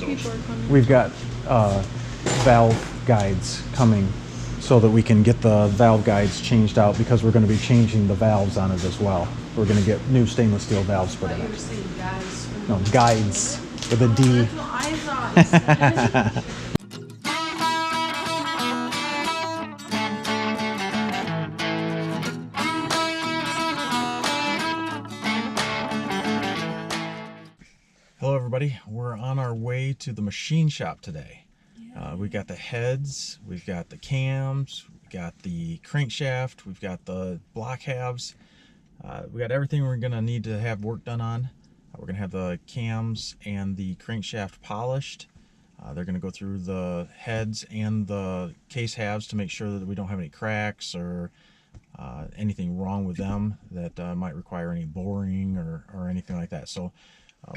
people are coming. We've got valve guides coming so that we can get the valve guides changed out because we're going to be changing the valves on it as well. We're going to get new stainless steel valves put in it. No, guides with a D. That's what I thought it said. Hello everybody, we're on our way to the machine shop today. We got the heads, we've got the cams, we've got the crankshaft, we've got the block halves. We got everything we're going to need to have work done on. We're going to have the cams and the crankshaft polished. They're going to go through the heads and the case halves to make sure that we don't have any cracks or anything wrong with them that might require any boring or anything like that. So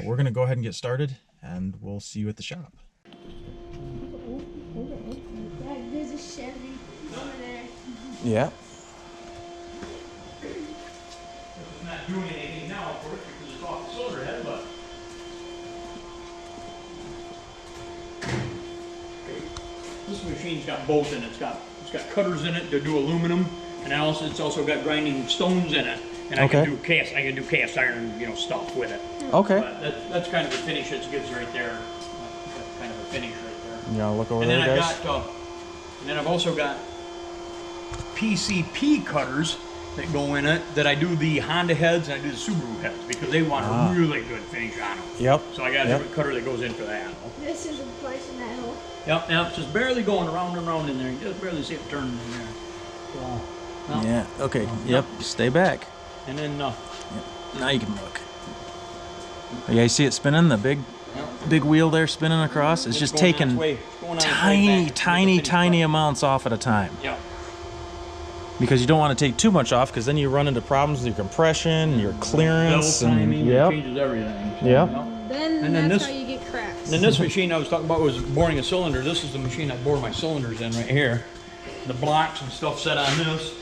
we're going to go ahead and get started, and we'll see you at the shop. There's a Chevy over there. Yeah. It's not doing anything now, of course, because it's off the cylinder head, but this machine's got both in it. It's got cutters in it to do aluminum, and it's also got grinding stones in it. And I can do cast iron, stuff with it. Okay. But that's kind of the finish it gives right there. That's kind of a finish right there. You want to look over And there, then guys? and then I've also got PCP cutters that go in it that I do the Honda heads and I do the Subaru heads because they want a really good finish on them. Yep. So I got a different cutter that goes in for that. This is a place in that hole. Yep, it's just barely going around and around in there. You just barely see it turning in there. So, no. Yeah, okay. Yep, stay back. And then, Yep. Now you can look. Yeah, you see it spinning, the big wheel there spinning across? It's just taking tiny amounts off at a time. Yep. Because you don't want to take too much off, because then you run into problems with your compression, your clearance, Double and timing, it changes everything. So, Yep. Then that's how you get cracks. Then this machine I was talking about was boring a cylinder. This is the machine I bore my cylinders in right here. The blocks and stuff set on this.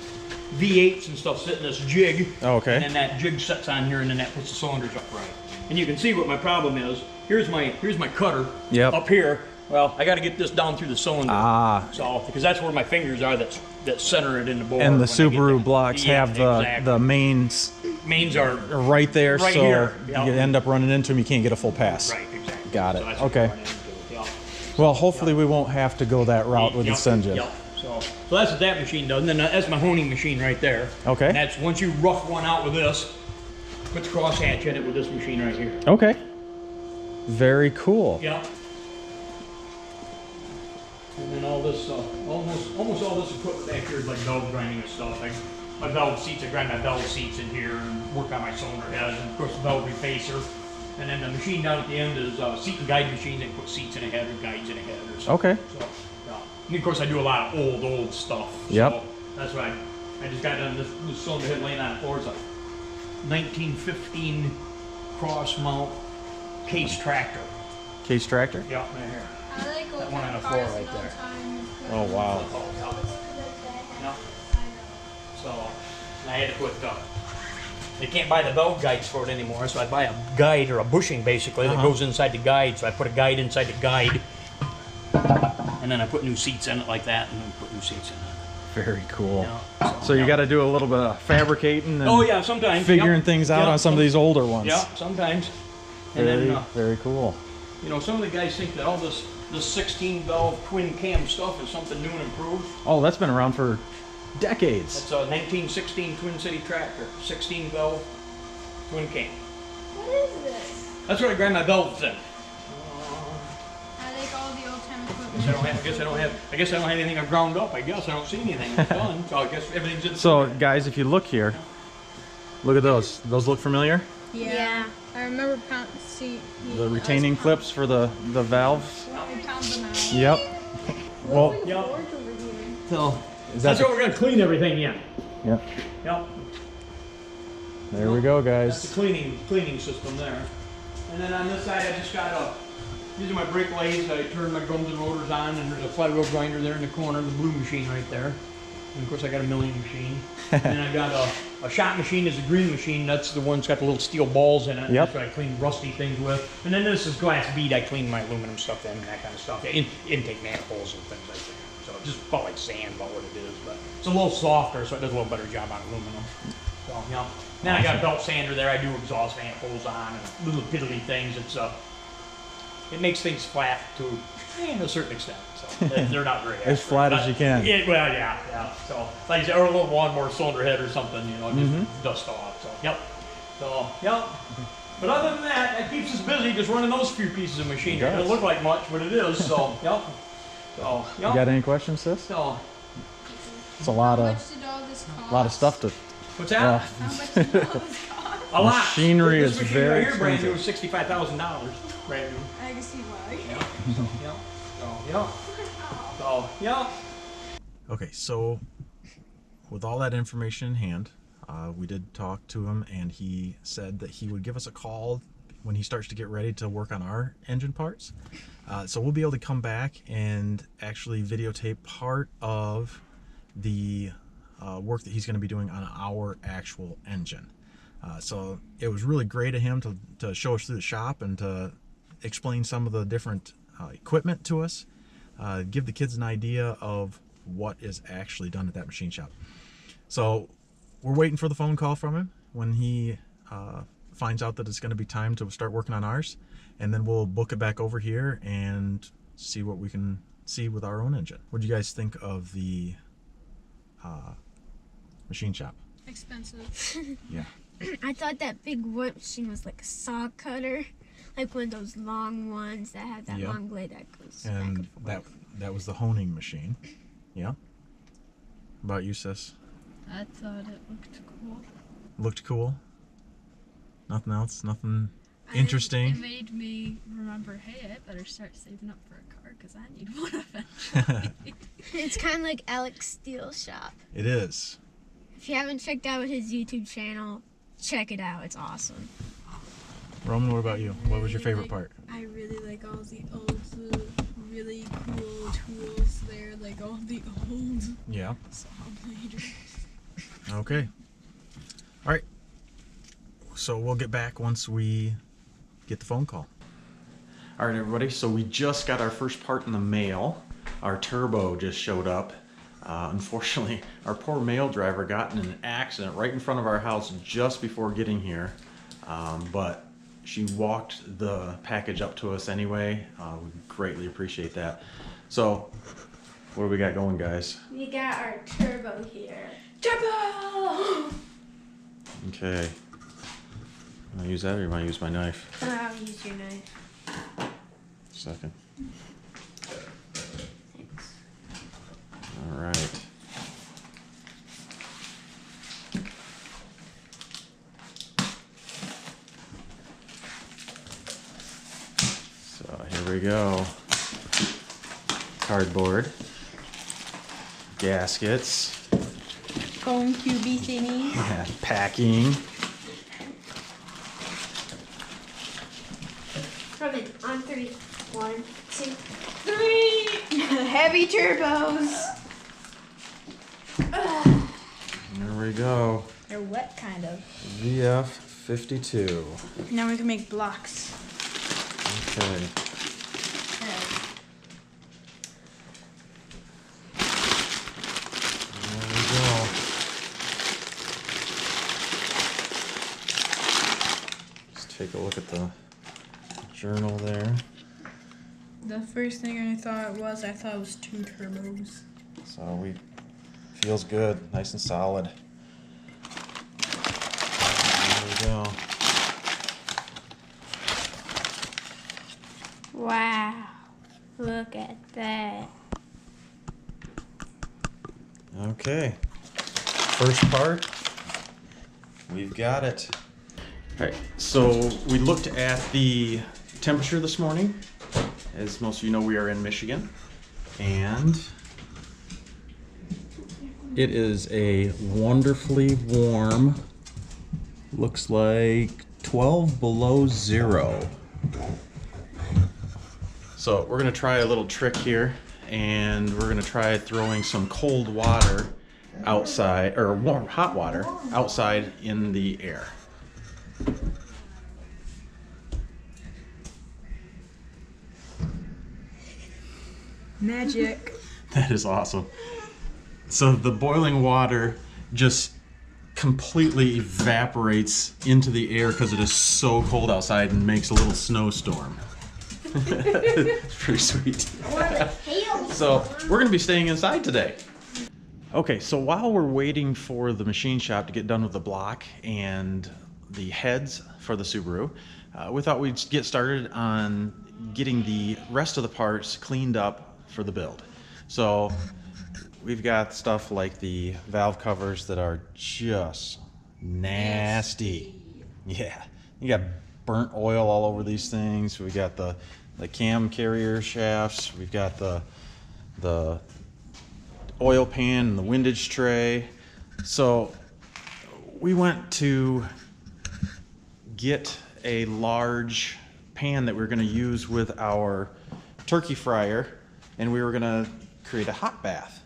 V8s and stuff sit in this jig. Oh, okay. And then that jig sets on here, and then that puts the cylinders up right. And you can see what my problem is. Here's my cutter up here. Well, I got to get this down through the cylinder. So because that's where my fingers are that center it in the bore. And the Subaru blocks have the mains are right there, right so here. you end up running into them. You can't get a full pass. Right, exactly. Got it. So that's what Okay. I run into. Yeah. Well, hopefully we won't have to go that route with this engine. Yep. So that's what that machine does. And then that's my honing machine right there. Okay. And that's once you rough one out with this, put the crosshatch in it with this machine right here. Okay. Very cool. Yeah. And then all this, almost all this equipment back here is like valve grinding and stuff. My valve seats, I grind my valve seats in here and work on my cylinder heads, and of course the valve refacer. And then the machine down at the end is seat and guide machine. They put seats in a head or guides in a head or something. Okay. So, yeah. And of course I do a lot of old stuff. Yep. So that's why I just got done this cylinder head laying on the floor. It's a 1915 cross mount case tractor. Case tractor? Yeah, right here. I like That one on the floor right there. Oh, wow. Yeah. So I had to put you can't buy the valve guides for it anymore, so I buy a guide or a bushing basically that goes inside the guide. So I put a guide inside the guide, and then I put new seats in it like that, and then put new seats in it. Very cool. Yeah, So you got to do a little bit of fabricating and sometimes figuring things out on some of these older ones. Yeah, sometimes. And Very cool. some of the guys think that all this 16 valve twin cam stuff is something new and improved. Oh, that's been around for decades. It's a 1916 Twin City tractor, 16 valve twin cam. What is this? That's where I grind my valves in. I like all the old time equipment. I guess I don't have anything I've ground up. I guess I don't see anything I've done. So I guess everything's in. So guys, if you look here, look at those. Those look familiar? Yeah. I remember The retaining clips for the valves. pound them out. Yep. Well, Yep. so That's what we're gonna clean everything in. Yep. Yep. There we go, That's guys. the cleaning system there. And then on this side, I just got these are my brake lathes. I turn my drums and rotors on, and there's a flywheel grinder there in the corner, the blue machine right there. And of course, I got a milling machine. And then I got a shot machine. Is a green machine. That's the one that's got the little steel balls in it. Yep. That's what I clean rusty things with. And then this is glass bead. I clean my aluminum stuff in and that kind of stuff. Intake manifolds and things like that. So it's just about like sand, about what it is. But it's a little softer, so it does a little better job on aluminum. So, you know. Then I got a belt sander there. I do exhaust manifolds on and little piddly things. It makes things flat to a certain extent. So they're not very As flat as you can. Well, yeah. So like you said, or a little one more cylinder head or something, you know, just dust off. So yep. But other than that, it keeps us busy just running those few pieces of machinery. It doesn't look like much, but it is. So yep. So yep. You got any questions, sis? So It's a lot How of much did all this cost? stuff to. what's that? Well, How much did all this cost? A lot. Machinery This is machine very right here, brand new, expensive. $65,000. Brand new. I can see why. Yeah. Okay, so with all that information in hand, we did talk to him, and he said that he would give us a call when he starts to get ready to work on our engine parts. So we'll be able to come back and actually videotape part of the work that he's going to be doing on our actual engine. So it was really great of him to show us through the shop and to explain some of the different equipment to us, give the kids an idea of what is actually done at that machine shop. So we're waiting for the phone call from him when he finds out that it's going to be time to start working on ours, and then we'll book it back over here and see what we can see with our own engine. What do you guys think of the machine shop? Expensive. Yeah. I thought that big wood machine was like a saw cutter, like one of those long ones that had that Yeah. long blade that goes And back and that was the honing machine. Yeah. How about you, sis? I thought it looked cool. Looked cool? Nothing else? Nothing interesting? It made me remember, hey, I better start saving up for a car because I need one eventually. It's kind of like Alex Steele's shop. It is. If you haven't checked out his YouTube channel, check it out. It's awesome. Roman, what about you? What was your favorite part? I really like all the old, really cool tools there, like all the old Yeah. saw bladers. Okay. All right. So we'll get back once we get the phone call. All right, everybody. So we just got our first part in the mail. Our turbo just showed up. Unfortunately, our poor mail driver got in an accident right in front of our house just before getting here. But she walked the package up to us anyway. We greatly appreciate that. So what do we got going, guys? We got our turbo here. Turbo! Okay. You want to use that, or you want to use my knife? I'll use your knife. Second. Thanks. All right. So here we go. Cardboard. Gaskets. Foam QB thingy. Yeah, packing. From it on 3. 1, 2, 3. Heavy turbos. There we go. They're wet, kind of. VF52. Now we can make blocks. Okay. There we go. Let's take a look at the journal there. The first thing I thought it was 2 turbos. So feels good, nice and solid. There we go. Wow. Look at that. Okay. First part, we've got it. All right, so we looked at the temperature this morning. As most of you know, we are in Michigan, and it is a wonderfully warm, looks like 12 below zero. So we're gonna try a little trick here, and we're gonna try throwing some cold water outside, or warm hot water outside in the air. Magic. That is awesome. So the boiling water just completely evaporates into the air because it is so cold outside and makes a little snowstorm. It's pretty sweet. So we're gonna be staying inside today. Okay, so while we're waiting for the machine shop to get done with the block and the heads for the Subaru, we thought we'd get started on getting the rest of the parts cleaned up for the build. So we've got stuff like the valve covers that are just nasty. Yeah, you got burnt oil all over these things. We got the cam carrier shafts. We've got the oil pan and the windage tray. So we went to get a large pan that we're going to use with our turkey fryer, and we were going to create a hot bath.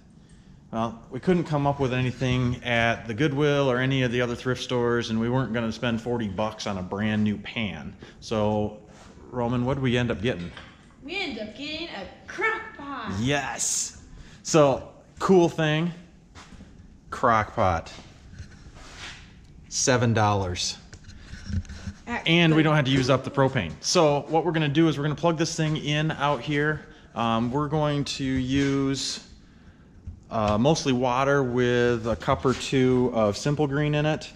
Well, we couldn't come up with anything at the Goodwill or any of the other thrift stores, and we weren't going to spend $40 on a brand new pan. So, Roman, what did we end up getting? We ended up getting a crock pot. Yes! So, cool thing, crock pot. $7. And we don't have to use up the propane. So what we're gonna do is we're gonna plug this thing in out here. We're going to use mostly water with a cup or two of Simple Green in it.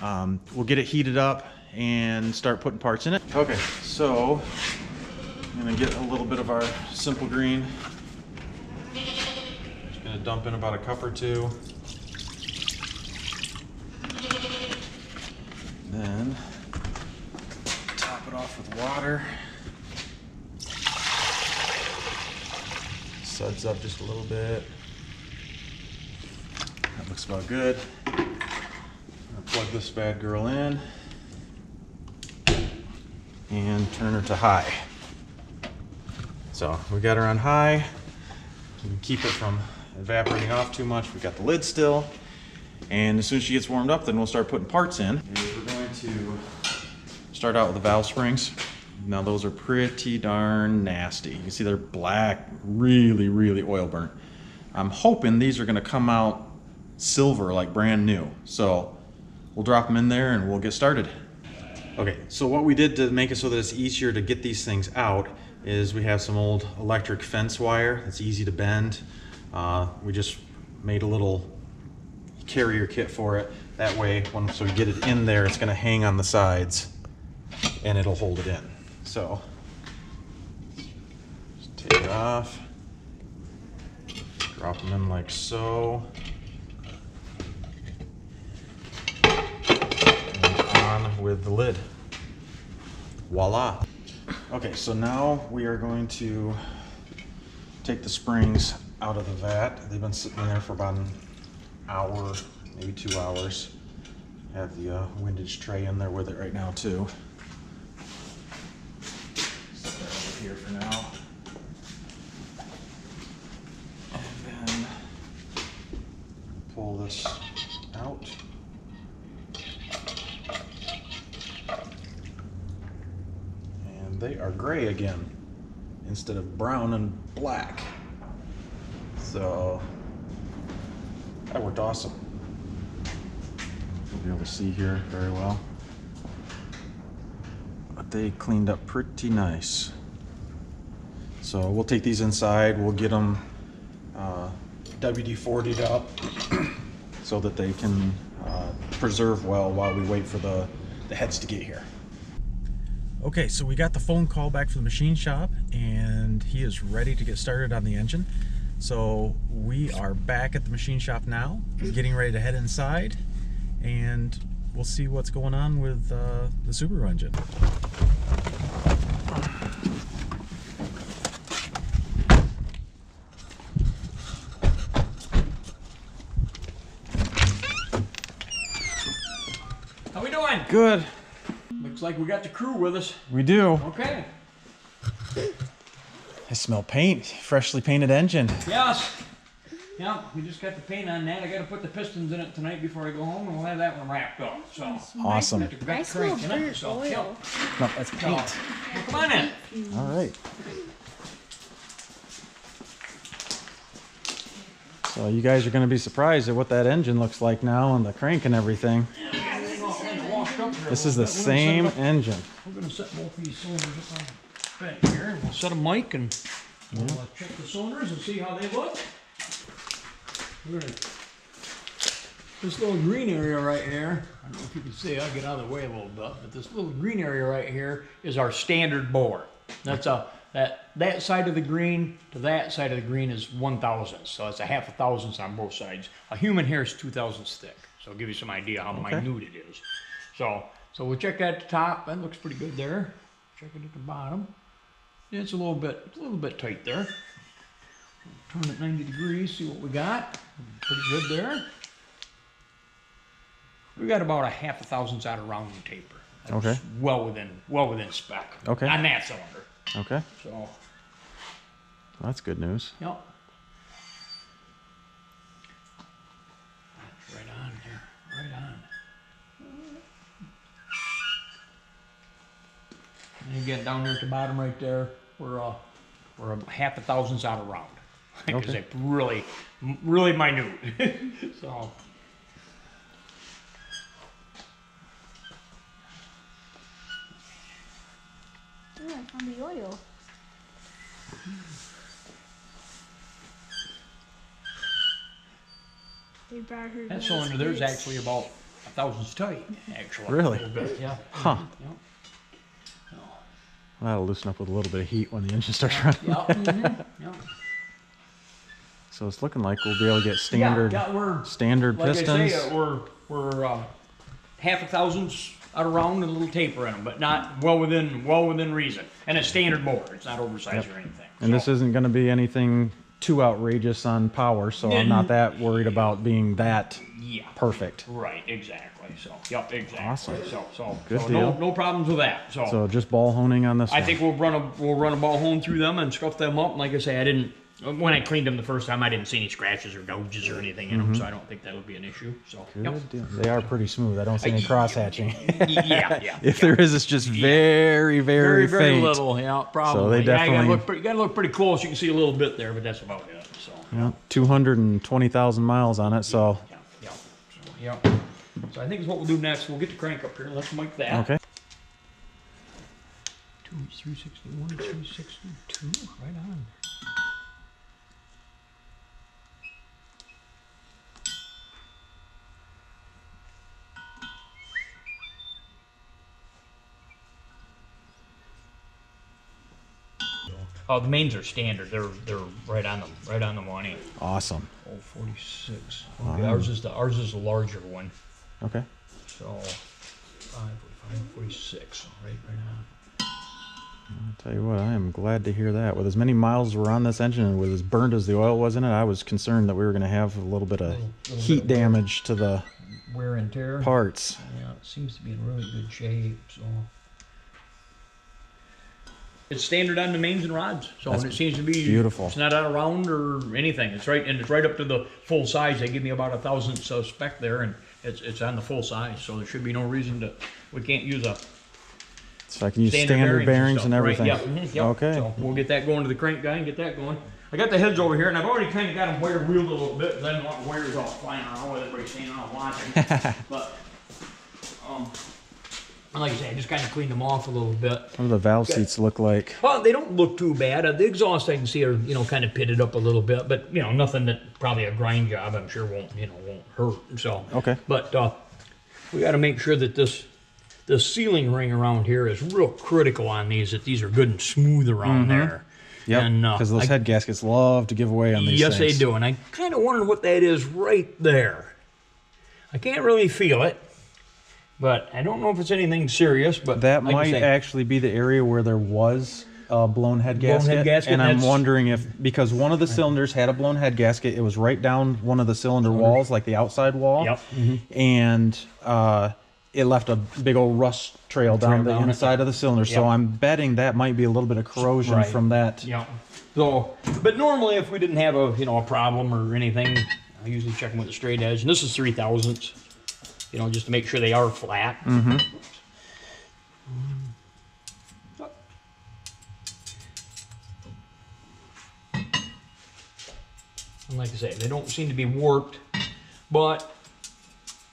We'll get it heated up and start putting parts in it. Okay, so I'm gonna get a little bit of our Simple Green. Just gonna dump in about a cup or two. Then top it off with water. Suds up just a little bit. That looks about good. I'll plug this bad girl in and turn her to high. So we got her on high. We can keep it from evaporating off too much. We got the lid still. And as soon as she gets warmed up, then we'll start putting parts in. And we're going to start out with the valve springs. Now those are pretty darn nasty. You can see they're black, really, really oil burnt. I'm hoping these are gonna come out silver, like brand new. So we'll drop them in there and we'll get started. Okay, so what we did to make it so that it's easier to get these things out is we have some old electric fence wire that's easy to bend. We just made a little carrier kit for it. That way, once we get it in there, it's gonna hang on the sides and it'll hold it in. So, just take it off, drop them in like so, and on with the lid. Voila. Okay, so now we are going to take the springs out of the vat. They've been sitting in there for about an hour, maybe 2 hours. Have the windage tray in there with it right now too. Set that over here for now. And then pull this out. And they are gray again instead of brown and black. So that worked awesome. You'll be able to see here very well. But they cleaned up pretty nice. So we'll take these inside, we'll get them WD-40'd up so that they can preserve well while we wait for the heads to get here. Okay, so we got the phone call back from the machine shop and he is ready to get started on the engine. So we are back at the machine shop now, getting ready to head inside, and we'll see what's going on with the Subaru engine. How we doing? Good. Looks like we got the crew with us. We do. Okay. I smell paint, freshly painted engine. Yes. Yeah, we just got the paint on that. I got to put the pistons in it tonight before I go home, and we'll have that one wrapped up. So Awesome. got the I smell crank in it, dirt so, oil. yeah. No, that's So, paint. well, come on in. All right. So you guys are going to be surprised at what that engine looks like now and the crank and everything. This is the same engine. We're going to set both these cylinders up on back here, and we'll set a mic and we'll check the cylinders and see how they look. We're gonna, this little green area right here, I don't know if you can see, I'll get out of the way a little bit, but this little green area right here is our standard bore. That's that side of the green to that side of the green is 1/1000, so it's a half a thousandths on both sides. A human hair is 2/1000 thick, so it'll give you some idea how minute it is. So we'll check that at the top. That looks pretty good there. Check it at the bottom. Yeah, it's a little bit tight there. Turn it 90 degrees, see what we got. Pretty good there. We got about a half a thousandths out of rounding taper. That's Okay. Well within spec. Okay. On that cylinder. Okay. So, Well, that's good news. yep. That's right on there. Right on. And again, down there at the bottom right there, we're a half a thousandths out of round. Because Okay. it's really minute. So. Ooh, I found the oil. They brought her That those cylinder there's bits. actually about a thousandths tight, actually. Really? A little bit, yeah. Huh. Yeah. That'll loosen up with a little bit of heat when the engine starts running. Yeah. So it's looking like we'll be able to get standard Yeah, we're standard like pistons. I say, we're half a thousandths out of round and a little taper in them, but not well within reason. And a standard bore. It's not oversized or anything. And this isn't going to be anything too outrageous on power, so I'm not that worried about being that Yeah. perfect. Right. Exactly. So. Yep. Exactly. Awesome. So Good no deal. no problems with that. So just ball honing on this I one. think we'll run a ball home through them and scuff them up. And like I say, when I cleaned them the first time, I didn't see any scratches or gouges or anything in them, so I don't think that would be an issue. So Good deal. They are pretty smooth. I don't see any cross hatching. yeah. If there is, it's just very, very, very faint. little, yeah, probably. So they definitely- you gotta look pretty close. You can see a little bit there, but that's about it. So Yeah, 220,000 miles on it, so yeah. So I think is what we'll do next. We'll get the crank up here. Let's mic that. okay. 361, 362, right on. Oh, the mains are standard. They're right on the money. Awesome. Oh, 46. Okay, ours is the larger one. Okay. So 46. Right on. I'll tell you what, I am glad to hear that. With as many miles as were on this engine and with as burnt as the oil was in it, I was concerned that we were going to have a little bit of Little heat bit of damage to the wear and tear. parts. Yeah, it seems to be in really good shape. So it's standard on the mains and rods. So That's and it seems to be beautiful. It's not out of round or anything. It's right up to the full size. They give me about a thousandths of spec there, and it's on the full size. So there should be no reason we can't use a So I can use standard bearings and stuff, everything. Right? Yep. Yep. Okay. So we'll get that going to the crank guy and get that going. I got the heads over here, and I've already kind of got them wire wheeled a little bit because I don't want wires all flying around with everybody standing around watching. But like I say, I just kind of cleaned them off a little bit. What do the valve seats look like? Well, they don't look too bad. The exhaust I can see are kind of pitted up a little bit, but nothing that probably a grind job I'm sure won't hurt. So Okay. But we got to make sure that this sealing ring around here is real critical on these. That these are good and smooth around there. Yep, And, because those head gaskets love to give away on these yes, things. they do. And I kind of wonder what that is right there. I can't really feel it, but I don't know if it's anything serious. But That like I might say, actually be the area where there was a blown head gasket. And I'm wondering if, because one of the cylinders had a blown head gasket, it was right down one of the cylinder walls, like the outside wall. Yep. And it left a big old rust trail down the inside of the cylinder. So Yeah. I'm betting that might be a little bit of corrosion Right. from that. Yeah. So, but normally if we didn't have a, a problem or anything, I usually check them with a straight edge. And this is 3/1000ths, just to make sure they are flat. Mm-hmm. And like I say, they don't seem to be warped, but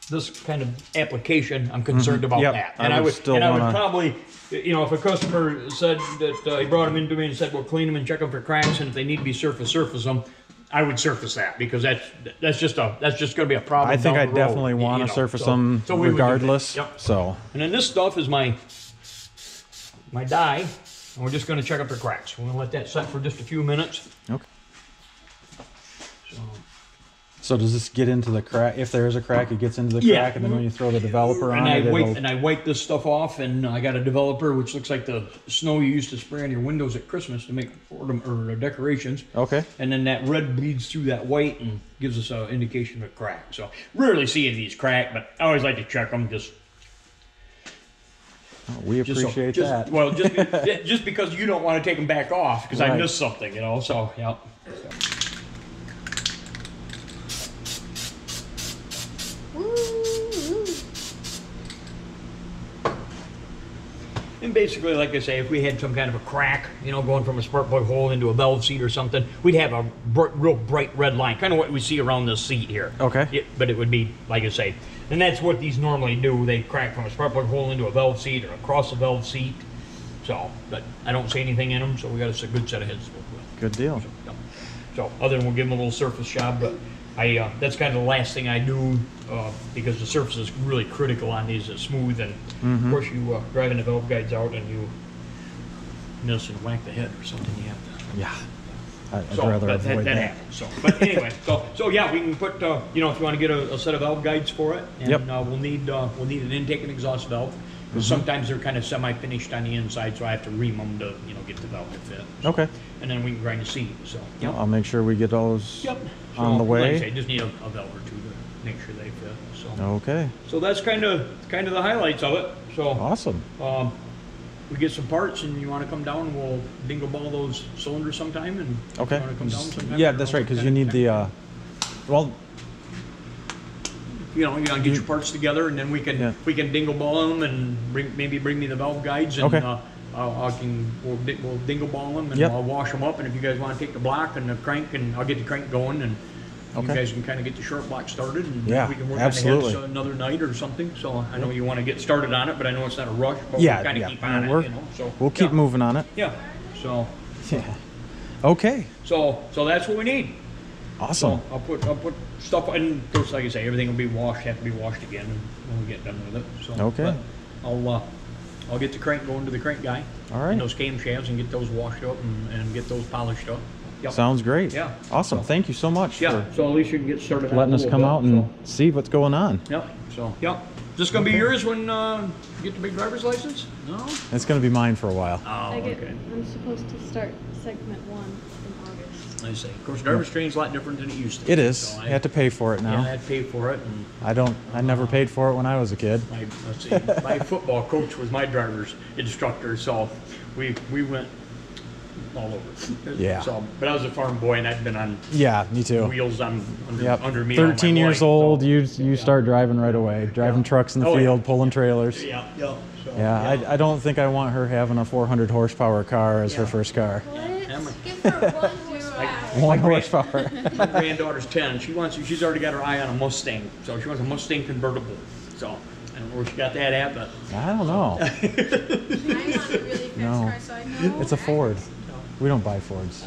this kind of application, I'm concerned about Yep, that. I And would I would, still and I would wanna- probably, if a customer said that he brought them into me and said, "Well, clean them and check them for cracks, and if they need to be surface them," I would surface that because that's just going to be a problem. I think I down the road, definitely want to surface So- them so we would do that. regardless. Yep. So And then this stuff is my die, and we're just going to check up for cracks. We're going to let that set for just a few minutes. okay. So, So does this get into the crack? If there is a crack, it gets into the Yeah. crack, and then when you throw the developer and on it, I wipe this stuff off, and I got a developer which looks like the snow you used to spray on your windows at Christmas to make or decorations. okay. And then that red bleeds through that white and gives us an indication of a crack. So rarely see any of these crack, but I always like to check them just. Oh, we appreciate that. Well, just because you don't want to take them back off because I Right. missed something, So yeah. Woo! And basically, like I say, if we had some kind of a crack, going from a spark plug hole into a valve seat or something, we'd have a real bright red line, kind of what we see around this seat here. Okay. But it would be, like I say, and that's what these normally do. They crack from a spark plug hole into a valve seat or across a valve seat. So, but I don't see anything in them, so we got us a good set of heads to work with. Good deal. So, other than we'll give them a little surface job, but that's kind of the last thing I do because the surface is really critical on these. It's smooth, and of course you driving the valve guides out and you miss and whack the head or something. You have to. Yeah. I'd So, rather but avoid that. happens. So, but anyway, so yeah, we can put if you want to get a set of valve guides for it, and Yep. we'll need an intake and exhaust valve. Because sometimes they're kind of semi-finished on the inside, so I have to ream them to get the valve to fit. Okay. And then we can grind the seat. So yep. I'll make sure we get those Yep. on the Like I way. say, just need a valve or two to make sure they fit. So, Okay. so that's kind of the highlights of it. So, Awesome. we get some parts, and you want to come down, we'll dingle ball those cylinders sometime, and Okay. you want to come down sometime. Yeah, that's right, because you need the, well, you gotta get your parts together, and then we can Yeah. dingle ball them and maybe bring me the valve guides, and Okay. we'll dingle ball them, and Yep. I'll wash them up. And if you guys want to take the block and the crank, and I'll get the crank going, and you Okay. guys can kind of get the short block started, and Yeah, we can work absolutely. on the heads another night or something. So I know you want to get started on it, but I know it's not a rush. But yeah, we'll kind of yeah. keep on We're- it, So We'll keep yeah. moving on it. Yeah. So Yeah. Okay. so that's what we need. Awesome. So I'll put stuff, and of course, like I say, everything will be have to be washed again when we get done with it. So Okay. but I'll get the crank going to the crank guy. All right. And those camshafts, and get those washed up and get those polished up. Yep. Sounds great. Yeah. Awesome. So- Thank you so much Yeah. for So at least you can get started. on it letting a us little come bit, out and see what's going on. Yep. So yep. Is this gonna be yours when you get the big driver's license? No. It's going to be mine for a while. Oh, okay. I'm supposed to start segment 1 in August. I see. Of course, driver's training's a lot different than it used to. It is. So You have to pay for it Yeah, I now. had to pay for it, and I never paid for it when I was a kid. let's see, my football coach was my driver's instructor, so we went all over. Yeah. So, but I was a farm boy, and I'd been on Yeah, me too. wheels under Yep. me. all my 13 years life, old, so- you start driving right away. Driving trucks in the Oh, yeah. field, pulling trailers. Yeah, yeah. So, Yeah, I don't think I want her having a 400 horsepower car as her first car. Emma. Give her one horsepower. 1 horsepower. My granddaughter's 10. She's already got her eye on a Mustang, so she wants a Mustang convertible. So I don't know where she got that at, but I don't know. I'm on a really fast No. car, so I know. It's a Ford. We don't buy Fords.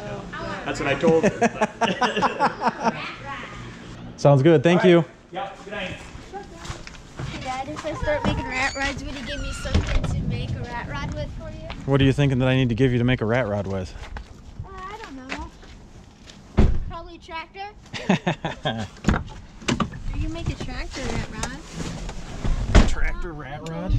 that's what I told her. But- Sounds good. Thank you. yeah, good night. Hey, Dad, if I start making rat rods, would you give me something to make a rat rod with for you? What are you thinking that I need to give you to make a rat rod with? I don't know. Probably tractor. You can make a tractor rat rod. Tractor rat rod?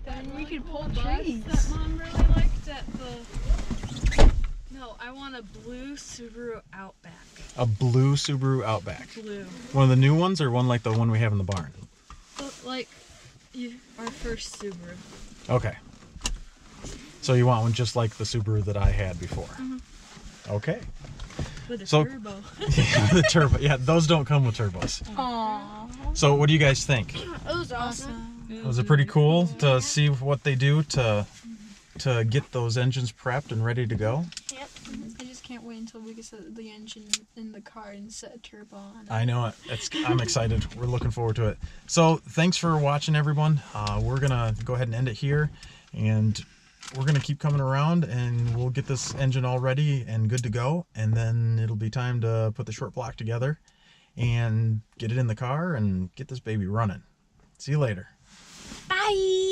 Then we could pull trees. That Mom really liked at the. No, I want a blue Subaru Outback. A blue Subaru Outback. Blue. One of the new ones or one like the one we have in the barn? But like our first Subaru. Okay. So you want one just like the Subaru that I had before? Okay. With a So- turbo. Yeah, the turbo. Yeah, those don't come with turbos. Aww. So what do you guys think? It was awesome. Was it pretty cool to see what they do to get those engines prepped and ready to go? Yep. I just can't wait until we can set the engine in the car and set a turbo on it. I know it. I'm excited. We're looking forward to it. So thanks for watching, everyone. We're gonna go ahead and end it here, and we're gonna keep coming around, and we'll get this engine all ready and good to go, and then it'll be time to put the short block together and get it in the car and get this baby running. See you later. Bye.